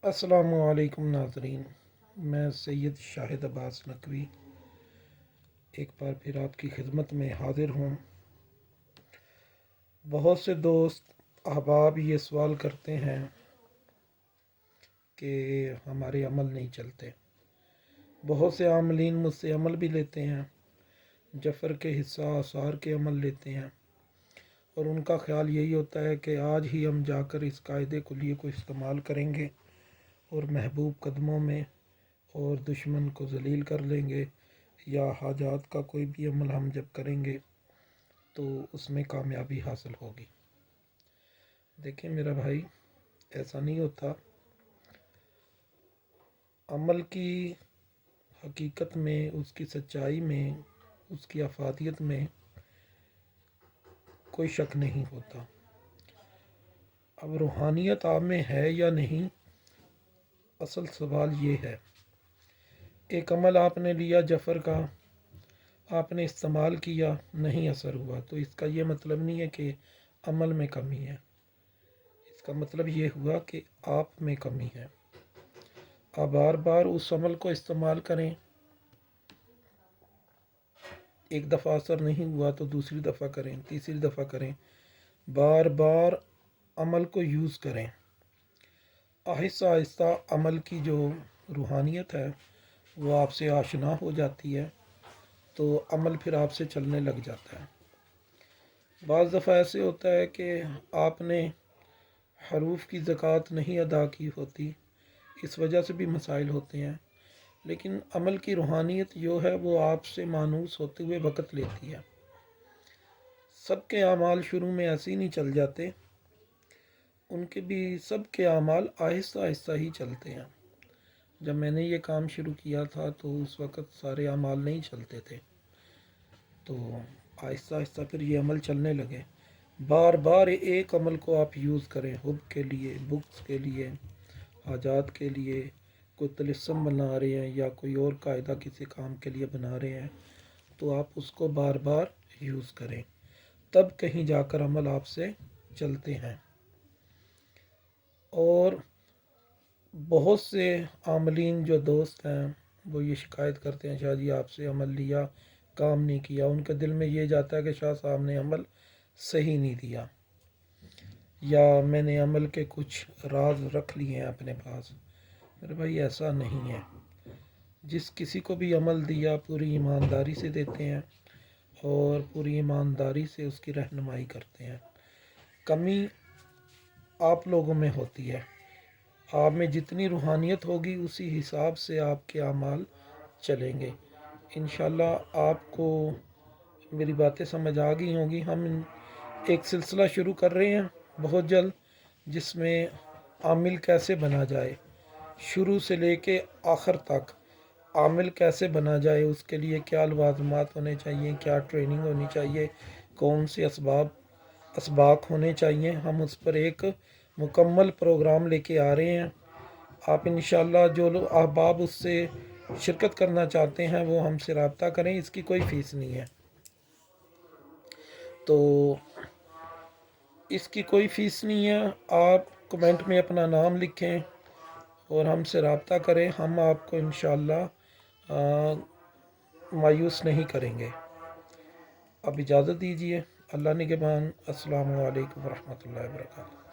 السلام علیکم ناظرین، میں سید شاہد عباس نقوی ایک بار پھر آپ کی خدمت میں حاضر ہوں۔ بہت سے دوست احباب یہ سوال کرتے ہیں کہ ہمارے عمل نہیں چلتے۔ بہت سے عاملین مجھ سے عمل بھی لیتے ہیں، جفر کے حصہ آثار کے عمل لیتے ہیں، اور ان کا خیال یہی ہوتا ہے کہ آج ہی ہم جا کر اس قاعدے کلیے کو استعمال کریں گے اور محبوب قدموں میں اور دشمن کو ذلیل کر لیں گے، یا حاجات کا کوئی بھی عمل ہم جب کریں گے تو اس میں کامیابی حاصل ہوگی۔ دیکھیں میرا بھائی، ایسا نہیں ہوتا۔ عمل کی حقیقت میں، اس کی سچائی میں، اس کی افادیت میں کوئی شک نہیں ہوتا۔ اب روحانیت آپ میں ہے یا نہیں، اصل سوال یہ ہے۔ ایک عمل آپ نے لیا جفر کا، آپ نے استعمال کیا، نہیں اثر ہوا، تو اس کا یہ مطلب نہیں ہے کہ عمل میں کمی ہے۔ اس کا مطلب یہ ہوا کہ آپ میں کمی ہے۔ آپ بار بار اس عمل کو استعمال کریں، ایک دفعہ اثر نہیں ہوا تو دوسری دفعہ کریں، تیسری دفعہ کریں، بار بار عمل کو یوز کریں۔ آہستہ آہستہ عمل کی جو روحانیت ہے وہ آپ سے آشنا ہو جاتی ہے، تو عمل پھر آپ سے چلنے لگ جاتا ہے۔ بعض دفعہ ایسے ہوتا ہے کہ آپ نے حروف کی زکوٰۃ نہیں ادا کی ہوتی، اس وجہ سے بھی مسائل ہوتے ہیں، لیکن عمل کی روحانیت جو ہے وہ آپ سے مانوس ہوتے ہوئے وقت لیتی ہے۔ سب کے اعمال شروع میں ایسے ہی نہیں چل جاتے، ان کے بھی سب کے اعمال آہستہ آہستہ ہی چلتے ہیں۔ جب میں نے یہ کام شروع کیا تھا تو اس وقت سارے اعمال نہیں چلتے تھے، تو آہستہ آہستہ پھر یہ عمل چلنے لگے۔ بار بار ایک عمل کو آپ یوز کریں، حب کے لیے، بغض کے لیے، حاجات کے لیے، کوئی طلسم بنا رہے ہیں یا کوئی اور قاعدہ کسی کام کے لیے بنا رہے ہیں، تو آپ اس کو بار بار یوز کریں، تب کہیں جا کر عمل آپ سے چلتے ہیں۔ اور بہت سے عاملین جو دوست ہیں وہ یہ شکایت کرتے ہیں، شاہ جی آپ سے عمل لیا، کام نہیں کیا۔ ان کے دل میں یہ جاتا ہے کہ شاہ صاحب نے عمل صحیح نہیں دیا، یا میں نے عمل کے کچھ راز رکھ لیے ہیں اپنے پاس۔ میرے بھائی ایسا نہیں ہے۔ جس کسی کو بھی عمل دیا پوری ایمانداری سے دیتے ہیں اور پوری ایمانداری سے اس کی رہنمائی کرتے ہیں۔ کمی آپ لوگوں میں ہوتی ہے، آپ میں جتنی روحانیت ہوگی اسی حساب سے آپ کے اعمال چلیں گے۔ انشاءاللہ آپ کو میری باتیں سمجھ آ گئی ہوں گی۔ ہم ایک سلسلہ شروع کر رہے ہیں بہت جلد، جس میں عامل کیسے بنا جائے، شروع سے لے کے آخر تک عامل کیسے بنا جائے، اس کے لیے کیا لوازمات ہونے چاہیے، کیا ٹریننگ ہونی چاہیے، کون سے اسباق ہونے چاہیے، ہم اس پر ایک مکمل پروگرام لے کے آ رہے ہیں۔ آپ انشاءاللہ جو لوگ احباب اس سے شرکت کرنا چاہتے ہیں وہ ہم سے رابطہ کریں، اس کی کوئی فیس نہیں ہے۔ تو اس کی کوئی فیس نہیں ہے، آپ کمنٹ میں اپنا نام لکھیں اور ہم سے رابطہ کریں، ہم آپ کو انشاءاللہ مایوس نہیں کریں گے۔ اب اجازت دیجیے، اللہ نگہبان، السلام علیکم ورحمۃ اللہ وبرکاتہ۔